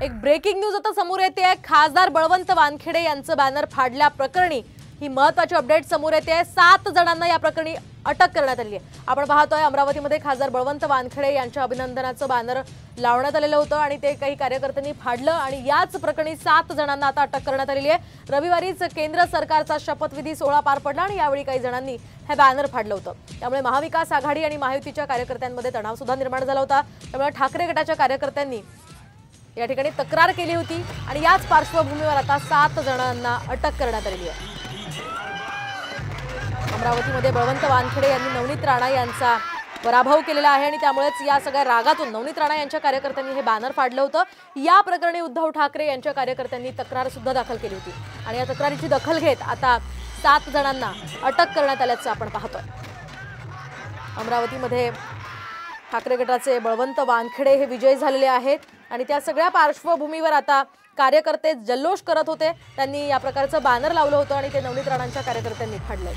एक breaking news आता समोर येते आहे। खासदार बळवंत वानखेडे यांचं बॅनर फाडल्या प्रकरणी ही महत्त्वाची अपडेट समोर येते आहे। 7 जणांना या प्रकरणी अटक करण्यात आली आहे। आपण पाहतोय अमरावतीमध्ये खासदार बळवंत वानखेडे यांच्या अभिनंदनाचं बॅनर लावण्यात आलेलं होतं आणि ते काही कार्यकर्त्यांनी फाडलं आणि याच प्रकरणी 7 जणांना आता अटक करण्यात आलेली आहे। रविवारीच केंद्र सरकारचा शपथविधी सोहळा पार पडला आणि यावेळी काही जणांनी हे बॅनर फाडलं होतं। त्यामुळे महाविकास आघाडी आणि महायुतीच्या कार्यकर्त्यांमध्ये तणाव सुद्धा निर्माण झाला होता। त्यामुळे ठाकरे गटाच्या कार्यकर्त्यांनी या ठिकाणी तक्रार केली होती आणि याच पार्श्वभूमीवर आता 7 जणांना अटक करण्यात आली आहे। अमरावतीमध्ये बळवंत वानखेडे यांनी नवनीत राणा यांचा पराभव केलेला आहे आणि त्यामुळेच या सगळ्या रागातून नवनीत राणा यांच्या कार्यकर्त्यांनी हे बॅनर फाडलं होतं। या प्रकरणी उद्धव ठाकरे यांच्या कार्यकर्त्यांनी तक्रार सुद्धा दाखल केली होती आणि या तक्रारीची दखल घेत आता 7 जणांना अटक करण्यात आल्याचं आपण पाहतोय। अमरावतीमध्ये ठाकरे गटाचे बळवंत वानखेडे हे विजयी झालेले आहेत आणि त्या सगळ्या पार्श्वभूमीवर आता कार्यकर्ते जल्लोष करत होते। त्यांनी या प्रकारचं बॅनर लावलं होतं आणि ते नवनीत राणांच्या कार्यकर्त्यांनी फाडलंय।